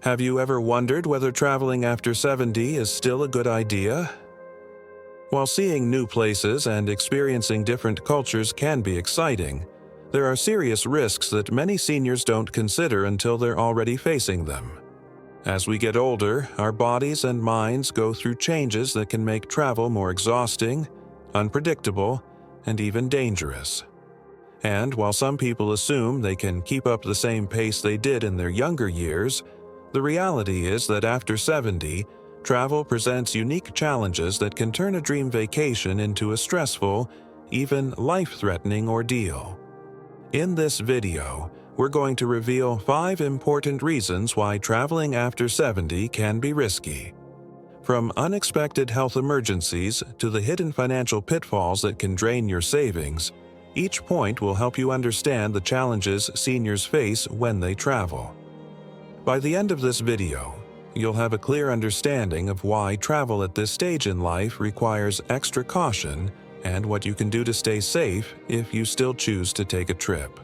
Have you ever wondered whether traveling after 70 is still a good idea? While seeing new places and experiencing different cultures can be exciting, there are serious risks that many seniors don't consider until they're already facing them. As we get older, our bodies and minds go through changes that can make travel more exhausting, unpredictable, and even dangerous. And while some people assume they can keep up the same pace they did in their younger years, the reality is that after 70, travel presents unique challenges that can turn a dream vacation into a stressful, even life-threatening ordeal. In this video, we're going to reveal 5 important reasons why traveling after 70 can be risky. From unexpected health emergencies to the hidden financial pitfalls that can drain your savings, each point will help you understand the challenges seniors face when they travel. By the end of this video, you'll have a clear understanding of why travel at this stage in life requires extra caution and what you can do to stay safe if you still choose to take a trip.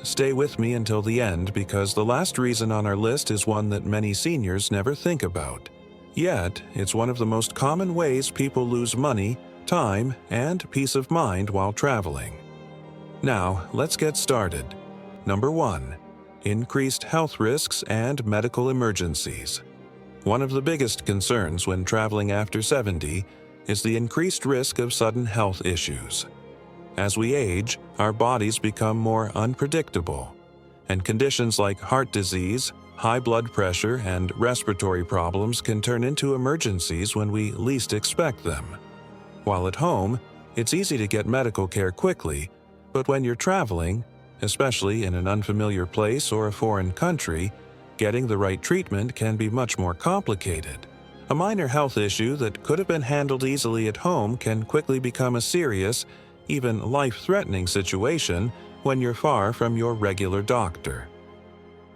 Stay with me until the end because the last reason on our list is one that many seniors never think about. Yet, it's one of the most common ways people lose money, time, and peace of mind while traveling. Now, let's get started. Number 1. Increased health risks and medical emergencies. One of the biggest concerns when traveling after 70 is the increased risk of sudden health issues. As we age, our bodies become more unpredictable, and conditions like heart disease, high blood pressure, and respiratory problems can turn into emergencies when we least expect them. While at home, it's easy to get medical care quickly, but when you're traveling, especially in an unfamiliar place or a foreign country, getting the right treatment can be much more complicated. A minor health issue that could have been handled easily at home can quickly become a serious, even life-threatening situation when you're far from your regular doctor.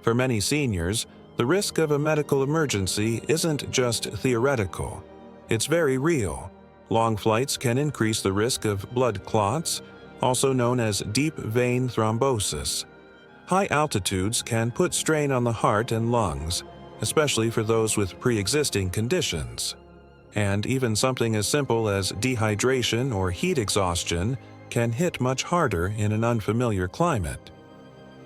For many seniors, the risk of a medical emergency isn't just theoretical. It's very real. Long flights can increase the risk of blood clots, also known as deep vein thrombosis. High altitudes can put strain on the heart and lungs, especially for those with pre-existing conditions. And even something as simple as dehydration or heat exhaustion can hit much harder in an unfamiliar climate.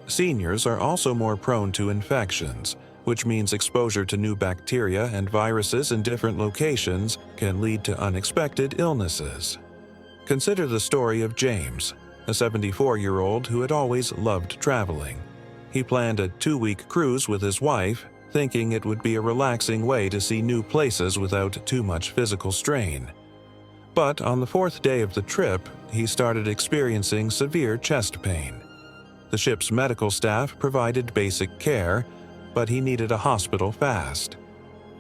Seniors are also more prone to infections, which means exposure to new bacteria and viruses in different locations can lead to unexpected illnesses. Consider the story of James, a 74-year-old who had always loved traveling. He planned a 2-week cruise with his wife, thinking it would be a relaxing way to see new places without too much physical strain. But on the 4th day of the trip, he started experiencing severe chest pain. The ship's medical staff provided basic care, but he needed a hospital fast.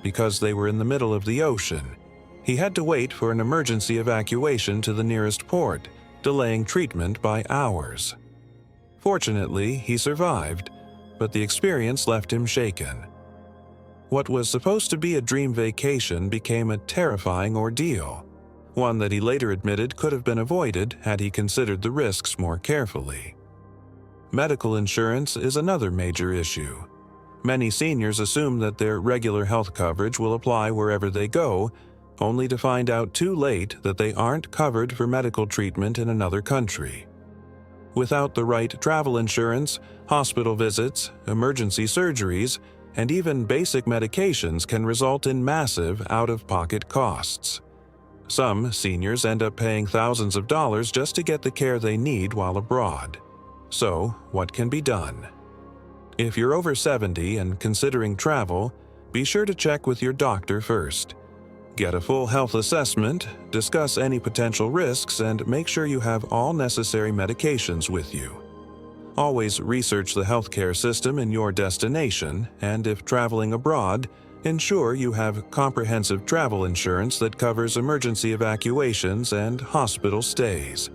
Because they were in the middle of the ocean, he had to wait for an emergency evacuation to the nearest port, delaying treatment by hours. Fortunately, he survived, but the experience left him shaken. What was supposed to be a dream vacation became a terrifying ordeal, one that he later admitted could have been avoided had he considered the risks more carefully. Medical insurance is another major issue. Many seniors assume that their regular health coverage will apply wherever they go, only to find out too late that they aren't covered for medical treatment in another country. Without the right travel insurance, hospital visits, emergency surgeries, and even basic medications can result in massive out-of-pocket costs. Some seniors end up paying thousands of dollars just to get the care they need while abroad. So, what can be done? If you're over 70 and considering travel, be sure to check with your doctor first. Get a full health assessment, discuss any potential risks, and make sure you have all necessary medications with you. Always research the healthcare system in your destination, and if traveling abroad, ensure you have comprehensive travel insurance that covers emergency evacuations and hospital stays.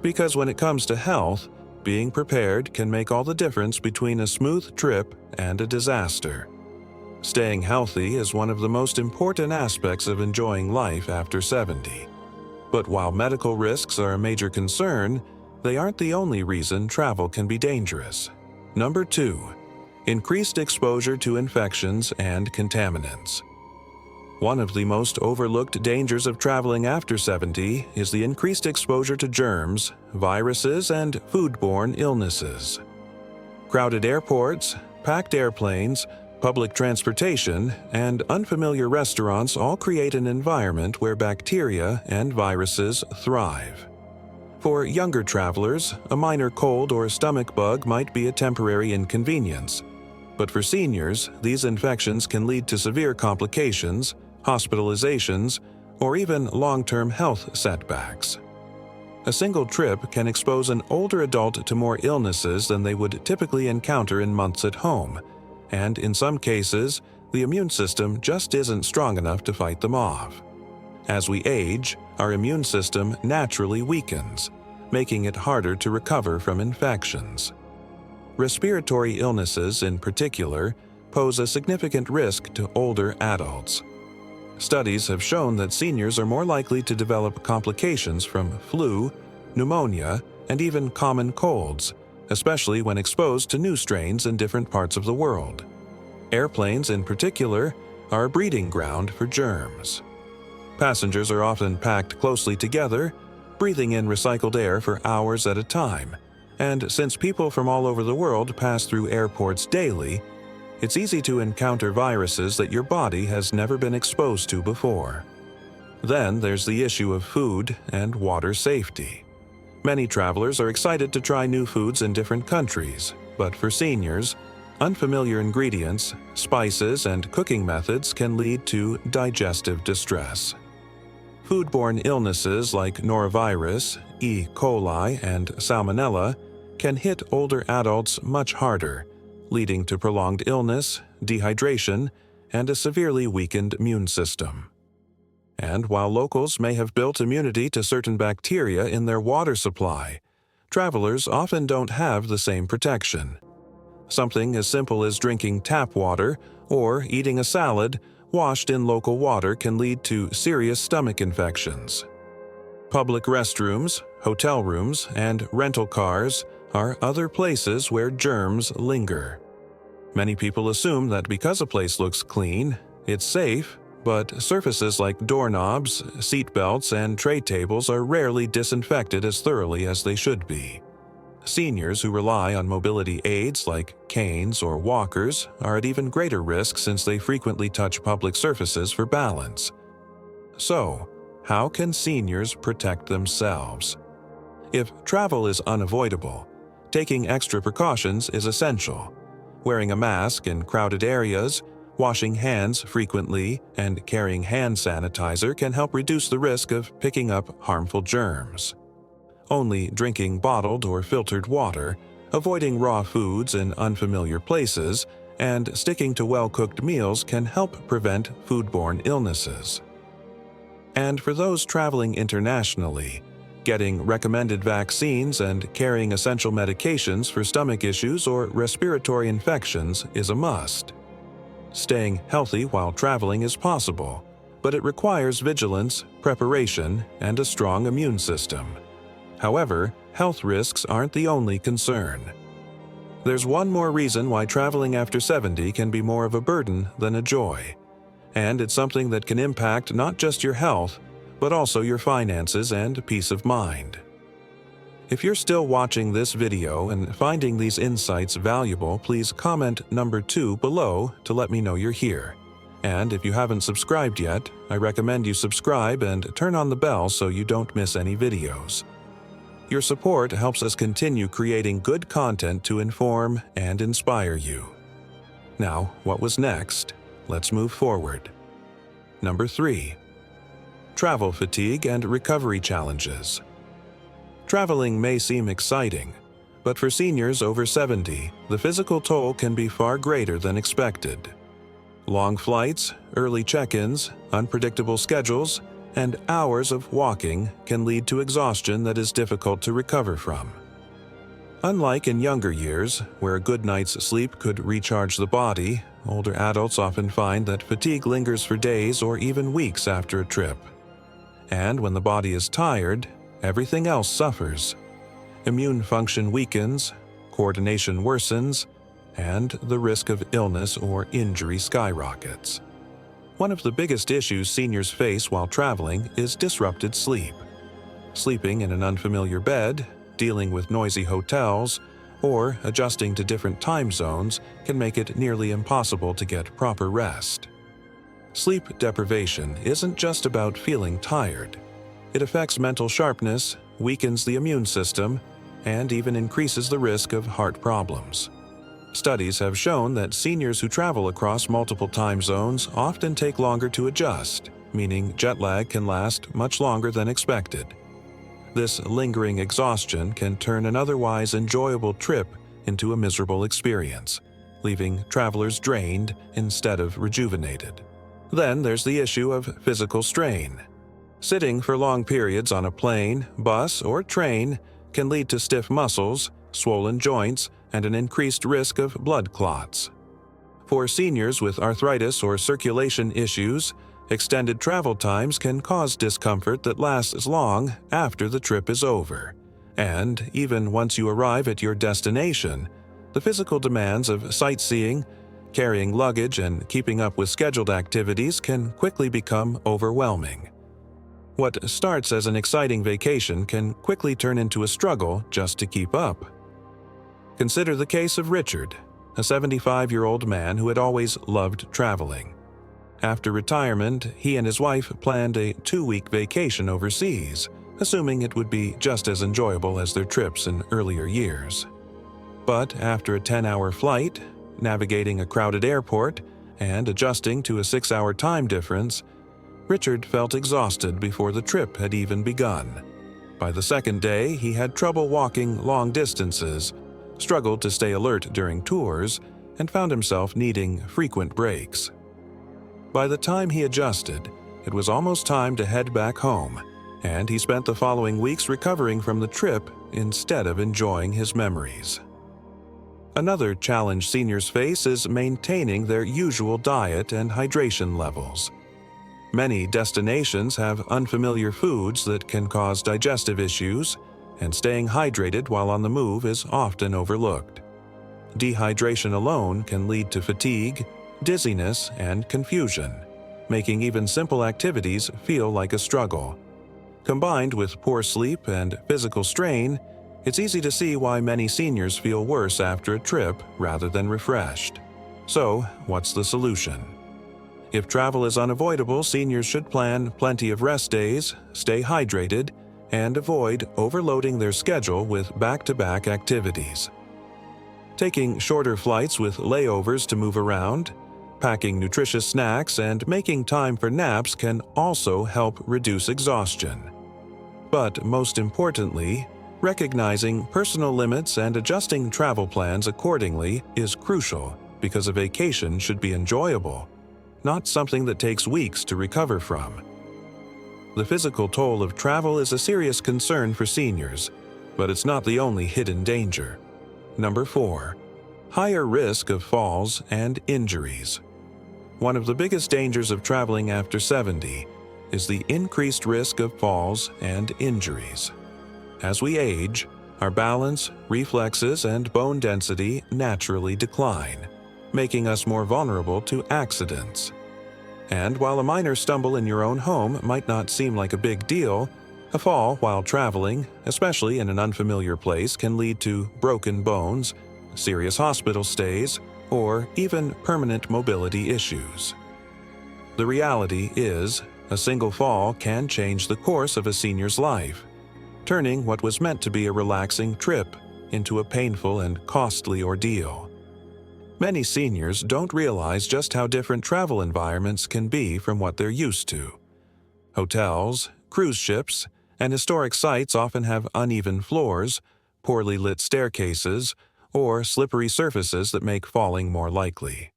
Because when it comes to health, being prepared can make all the difference between a smooth trip and a disaster. Staying healthy is one of the most important aspects of enjoying life after 70. But while medical risks are a major concern, they aren't the only reason travel can be dangerous. Number 2. increased exposure to infections and contaminants. One of the most overlooked dangers of traveling after 70 is the increased exposure to germs, viruses, and foodborne illnesses. Crowded airports, packed airplanes, public transportation, and unfamiliar restaurants all create an environment where bacteria and viruses thrive. For younger travelers, a minor cold or stomach bug might be a temporary inconvenience, but for seniors, these infections can lead to severe complications, hospitalizations, or even long-term health setbacks. A single trip can expose an older adult to more illnesses than they would typically encounter in months at home, and in some cases, the immune system just isn't strong enough to fight them off. As we age, our immune system naturally weakens, making it harder to recover from infections. Respiratory illnesses, in particular, pose a significant risk to older adults. Studies have shown that seniors are more likely to develop complications from flu, pneumonia, and even common colds, especially when exposed to new strains in different parts of the world. Airplanes, in particular, are a breeding ground for germs. Passengers are often packed closely together, breathing in recycled air for hours at a time, and since people from all over the world pass through airports daily, it's easy to encounter viruses that your body has never been exposed to before. Then there's the issue of food and water safety. Many travelers are excited to try new foods in different countries, but for seniors, unfamiliar ingredients, spices, and cooking methods can lead to digestive distress. Foodborne illnesses like norovirus, E. coli, and salmonella can hit older adults much harder, leading to prolonged illness, dehydration, and a severely weakened immune system. And while locals may have built immunity to certain bacteria in their water supply, travelers often don't have the same protection. Something as simple as drinking tap water or eating a salad washed in local water can lead to serious stomach infections. Public restrooms, hotel rooms, and rental cars are other places where germs linger. Many people assume that because a place looks clean, it's safe, but surfaces like doorknobs, seat belts, and tray tables are rarely disinfected as thoroughly as they should be. Seniors who rely on mobility aids like canes or walkers are at even greater risk since they frequently touch public surfaces for balance. So, how can seniors protect themselves? If travel is unavoidable, taking extra precautions is essential. Wearing a mask in crowded areas, washing hands frequently, and carrying hand sanitizer can help reduce the risk of picking up harmful germs. Only drinking bottled or filtered water, avoiding raw foods in unfamiliar places, and sticking to well-cooked meals can help prevent foodborne illnesses. And for those traveling internationally, getting recommended vaccines and carrying essential medications for stomach issues or respiratory infections is a must. Staying healthy while traveling is possible, but it requires vigilance, preparation, and a strong immune system. However, health risks aren't the only concern. There's one more reason why traveling after 70 can be more of a burden than a joy. And it's something that can impact not just your health, but also your finances and peace of mind. If you're still watching this video and finding these insights valuable, please comment number 2 below to let me know you're here. And if you haven't subscribed yet, I recommend you subscribe and turn on the bell so you don't miss any videos. Your support helps us continue creating good content to inform and inspire you. Now, what was next? Let's move forward. Number 3. Travel fatigue and recovery challenges. Traveling may seem exciting, but for seniors over 70, the physical toll can be far greater than expected. Long flights, early check-ins, unpredictable schedules, and hours of walking can lead to exhaustion that is difficult to recover from. Unlike in younger years, where a good night's sleep could recharge the body, older adults often find that fatigue lingers for days or even weeks after a trip. And when the body is tired, everything else suffers. Immune function weakens, coordination worsens, and the risk of illness or injury skyrockets. One of the biggest issues seniors face while traveling is disrupted sleep. Sleeping in an unfamiliar bed, dealing with noisy hotels, or adjusting to different time zones can make it nearly impossible to get proper rest. Sleep deprivation isn't just about feeling tired. It affects mental sharpness, weakens the immune system, and even increases the risk of heart problems. Studies have shown that seniors who travel across multiple time zones often take longer to adjust, meaning jet lag can last much longer than expected. This lingering exhaustion can turn an otherwise enjoyable trip into a miserable experience, leaving travelers drained instead of rejuvenated. Then there's the issue of physical strain. Sitting for long periods on a plane, bus, or train can lead to stiff muscles, swollen joints, and an increased risk of blood clots. For seniors with arthritis or circulation issues, extended travel times can cause discomfort that lasts long after the trip is over. And even once you arrive at your destination, the physical demands of sightseeing, carrying luggage, and keeping up with scheduled activities can quickly become overwhelming. What starts as an exciting vacation can quickly turn into a struggle just to keep up. Consider the case of Richard, a 75-year-old man who had always loved traveling. After retirement, he and his wife planned a 2-week vacation overseas, assuming it would be just as enjoyable as their trips in earlier years. But after a 10-hour flight, navigating a crowded airport, and adjusting to a 6-hour time difference, Richard felt exhausted before the trip had even begun. By the second day, he had trouble walking long distances, struggled to stay alert during tours, and found himself needing frequent breaks. By the time he adjusted, it was almost time to head back home, and he spent the following weeks recovering from the trip instead of enjoying his memories. Another challenge seniors face is maintaining their usual diet and hydration levels. Many destinations have unfamiliar foods that can cause digestive issues, and staying hydrated while on the move is often overlooked. Dehydration alone can lead to fatigue, dizziness, and confusion, making even simple activities feel like a struggle. Combined with poor sleep and physical strain, it's easy to see why many seniors feel worse after a trip rather than refreshed. So, what's the solution? If travel is unavoidable, seniors should plan plenty of rest days, stay hydrated, and avoid overloading their schedule with back-to-back activities. Taking shorter flights with layovers to move around, packing nutritious snacks, and making time for naps can also help reduce exhaustion. But most importantly, recognizing personal limits and adjusting travel plans accordingly is crucial because a vacation should be enjoyable, not something that takes weeks to recover from. The physical toll of travel is a serious concern for seniors, but it's not the only hidden danger. Number 4. Higher risk of falls and injuries. One of the biggest dangers of traveling after 70 is the increased risk of falls and injuries. As we age, our balance, reflexes, and bone density naturally decline, making us more vulnerable to accidents. And while a minor stumble in your own home might not seem like a big deal, a fall while traveling, especially in an unfamiliar place, can lead to broken bones, serious hospital stays, or even permanent mobility issues. The reality is, a single fall can change the course of a senior's life, turning what was meant to be a relaxing trip into a painful and costly ordeal. Many seniors don't realize just how different travel environments can be from what they're used to. Hotels, cruise ships, and historic sites often have uneven floors, poorly lit staircases, or slippery surfaces that make falling more likely.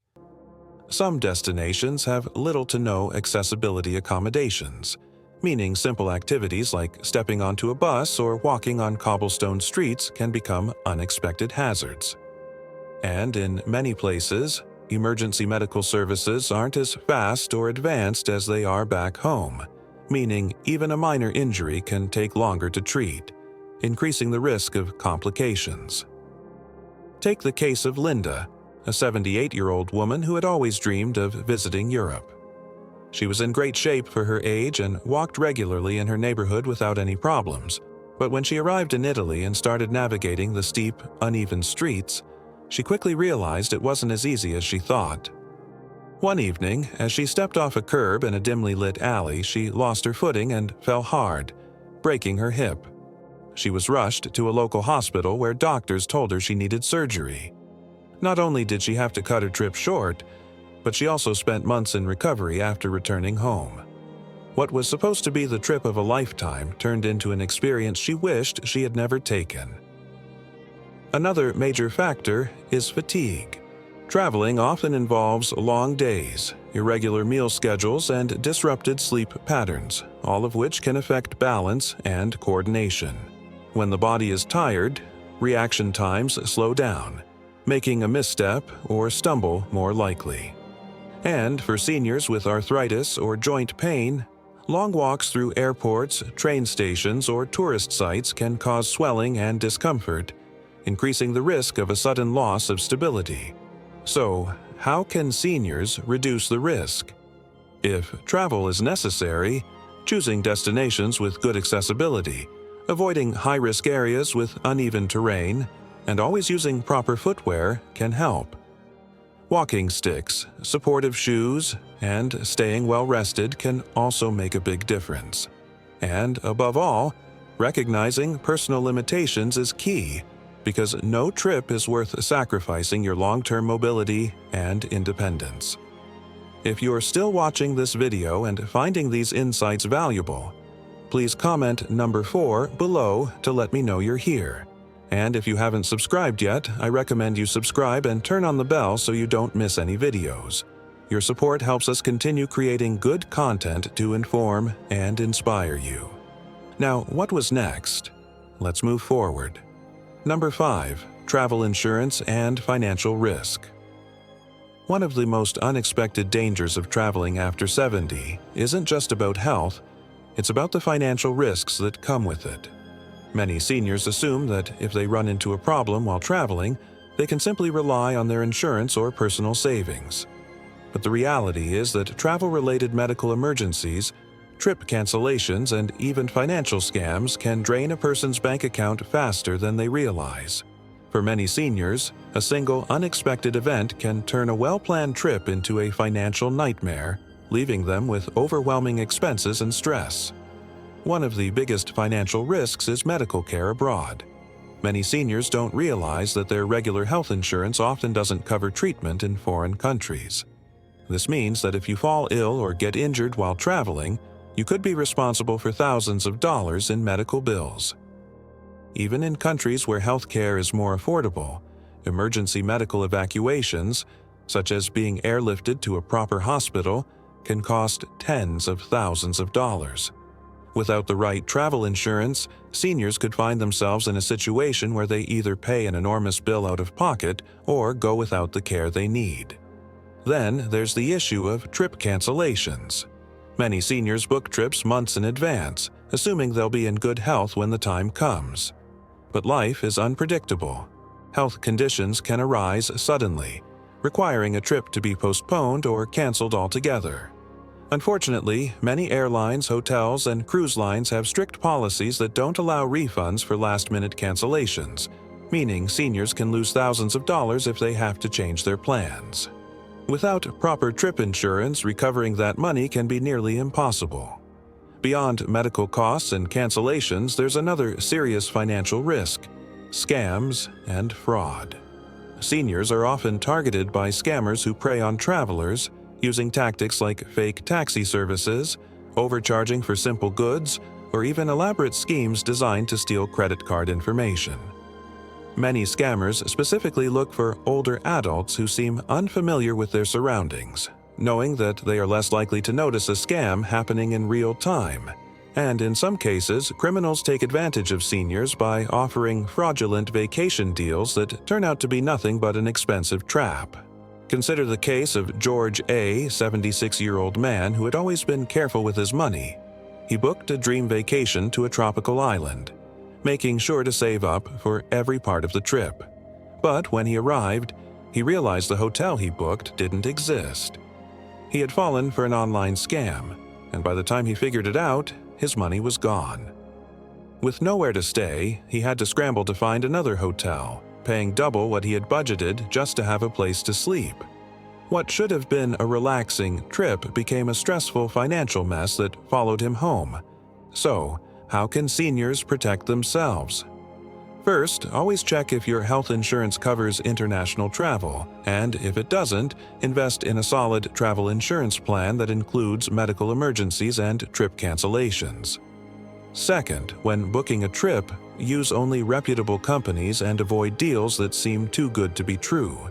Some destinations have little to no accessibility accommodations, meaning simple activities like stepping onto a bus or walking on cobblestone streets can become unexpected hazards. And in many places, emergency medical services aren't as fast or advanced as they are back home, meaning even a minor injury can take longer to treat, increasing the risk of complications. Take the case of Linda, a 78-year-old woman who had always dreamed of visiting Europe. She was in great shape for her age and walked regularly in her neighborhood without any problems. But when she arrived in Italy and started navigating the steep, uneven streets, she quickly realized it wasn't as easy as she thought. One evening, as she stepped off a curb in a dimly lit alley, she lost her footing and fell hard, breaking her hip. She was rushed to a local hospital where doctors told her she needed surgery. Not only did she have to cut her trip short, but she also spent months in recovery after returning home. What was supposed to be the trip of a lifetime turned into an experience she wished she had never taken. Another major factor is fatigue. Traveling often involves long days, irregular meal schedules, and disrupted sleep patterns, all of which can affect balance and coordination. When the body is tired, reaction times slow down, making a misstep or stumble more likely. And for seniors with arthritis or joint pain, long walks through airports, train stations, or tourist sites can cause swelling and discomfort, increasing the risk of a sudden loss of stability. So, how can seniors reduce the risk? If travel is necessary, choosing destinations with good accessibility, avoiding high-risk areas with uneven terrain, and always using proper footwear can help. Walking sticks, supportive shoes, and staying well-rested can also make a big difference. And above all, recognizing personal limitations is key, because no trip is worth sacrificing your long-term mobility and independence. If you're still watching this video and finding these insights valuable, please comment number 4 below to let me know you're here. And if you haven't subscribed yet, I recommend you subscribe and turn on the bell so you don't miss any videos. Your support helps us continue creating good content to inform and inspire you. Now, what was next? Let's move forward. Number 5. Travel insurance and financial risk. One of the most unexpected dangers of traveling after 70 isn't just about health, it's about the financial risks that come with it. Many seniors assume that if they run into a problem while traveling, they can simply rely on their insurance or personal savings. But the reality is that travel-related medical emergencies, trip cancellations, and even financial scams can drain a person's bank account faster than they realize. For many seniors, a single unexpected event can turn a well-planned trip into a financial nightmare, leaving them with overwhelming expenses and stress. One of the biggest financial risks is medical care abroad. Many seniors don't realize that their regular health insurance often doesn't cover treatment in foreign countries. This means that if you fall ill or get injured while traveling, you could be responsible for thousands of dollars in medical bills. Even in countries where health care is more affordable, emergency medical evacuations, such as being airlifted to a proper hospital, can cost tens of thousands of dollars. Without the right travel insurance, seniors could find themselves in a situation where they either pay an enormous bill out of pocket or go without the care they need. Then there's the issue of trip cancellations. Many seniors book trips months in advance, assuming they'll be in good health when the time comes. But life is unpredictable. Health conditions can arise suddenly, requiring a trip to be postponed or canceled altogether. Unfortunately, many airlines, hotels, and cruise lines have strict policies that don't allow refunds for last-minute cancellations, meaning seniors can lose thousands of dollars if they have to change their plans. Without proper trip insurance, recovering that money can be nearly impossible. Beyond medical costs and cancellations, there's another serious financial risk: scams and fraud. Seniors are often targeted by scammers who prey on travelers, using tactics like fake taxi services, overcharging for simple goods, or even elaborate schemes designed to steal credit card information. Many scammers specifically look for older adults who seem unfamiliar with their surroundings, knowing that they are less likely to notice a scam happening in real time. And in some cases, criminals take advantage of seniors by offering fraudulent vacation deals that turn out to be nothing but an expensive trap. Consider the case of George A., 76-year-old man who had always been careful with his money. He booked a dream vacation to a tropical island, making sure to save up for every part of the trip. But when he arrived, He realized the hotel he booked didn't exist. He had fallen for an online scam, and by the time he figured it out, his money was gone. With nowhere to stay, he had to scramble to find another hotel, paying double what he had budgeted just to have a place to sleep. What should have been a relaxing trip became a stressful financial mess that followed him home. So, how can seniors protect themselves? First, always check if your health insurance covers international travel, and if it doesn't, invest in a solid travel insurance plan that includes medical emergencies and trip cancellations. Second, when booking a trip, use only reputable companies and avoid deals that seem too good to be true.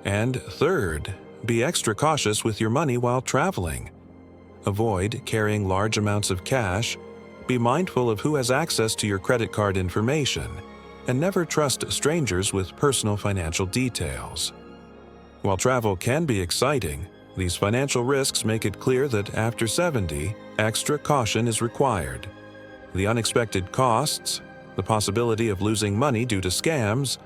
And third, be extra cautious with your money while traveling. Avoid carrying large amounts of cash, be mindful of who has access to your credit card information, and never trust strangers with personal financial details. While travel can be exciting, these financial risks make it clear that after 70, extra caution is required. The unexpected costs, the possibility of losing money due to scams,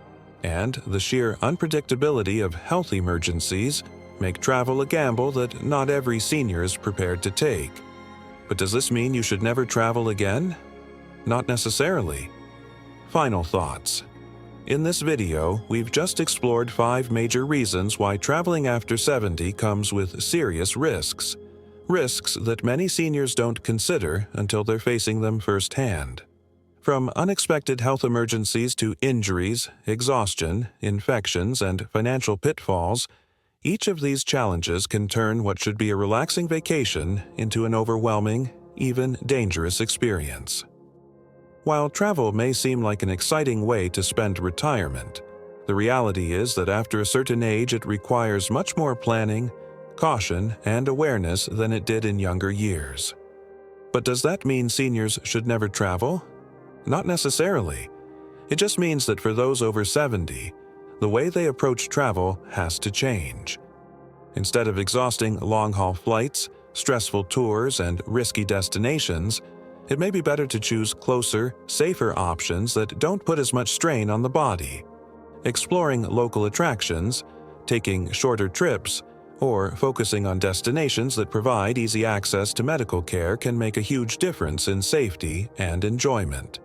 and the sheer unpredictability of health emergencies make travel a gamble that not every senior is prepared to take. But does this mean you should never travel again? Not necessarily. Final thoughts. In this video, we've just explored 5 major reasons why traveling after 70 comes with serious risks. Risks that many seniors don't consider until they're facing them firsthand. From unexpected health emergencies to injuries, exhaustion, infections, and financial pitfalls, each of these challenges can turn what should be a relaxing vacation into an overwhelming, even dangerous experience. While travel may seem like an exciting way to spend retirement, the reality is that after a certain age it requires much more planning, caution, and awareness than it did in younger years. But does that mean seniors should never travel? Not necessarily. It just means that for those over 70, the way they approach travel has to change. Instead of exhausting long-haul flights, stressful tours, and risky destinations, it may be better to choose closer, safer options that don't put as much strain on the body. Exploring local attractions, taking shorter trips, or focusing on destinations that provide easy access to medical care can make a huge difference in safety and enjoyment.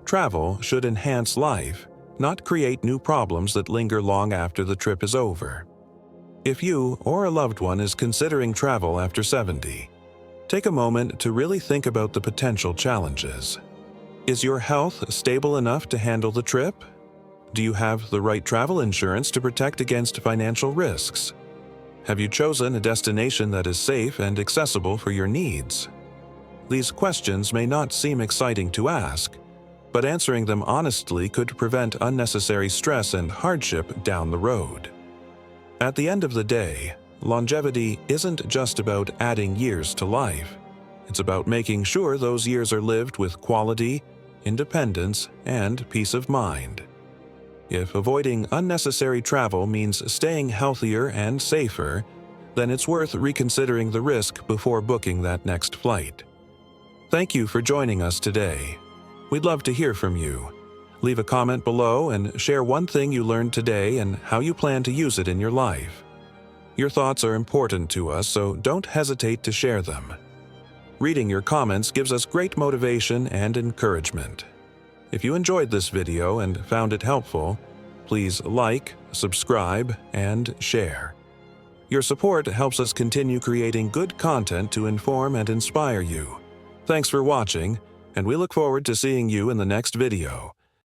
Travel should enhance life, not create new problems that linger long after the trip is over. If you or a loved one is considering travel after 70, take a moment to really think about the potential challenges. Is your health stable enough to handle the trip? Do you have the right travel insurance to protect against financial risks? Have you chosen a destination that is safe and accessible for your needs? These questions may not seem exciting to ask, but answering them honestly could prevent unnecessary stress and hardship down the road. At the end of the day, longevity isn't just about adding years to life. It's about making sure those years are lived with quality, independence, and peace of mind. If avoiding unnecessary travel means staying healthier and safer, then it's worth reconsidering the risk before booking that next flight. Thank you for joining us today. We'd love to hear from you. Leave a comment below and share one thing you learned today and how you plan to use it in your life. Your thoughts are important to us, so don't hesitate to share them. Reading your comments gives us great motivation and encouragement. If you enjoyed this video and found it helpful, please like, subscribe, and share. Your support helps us continue creating good content to inform and inspire you. Thanks for watching, and we look forward to seeing you in the next video.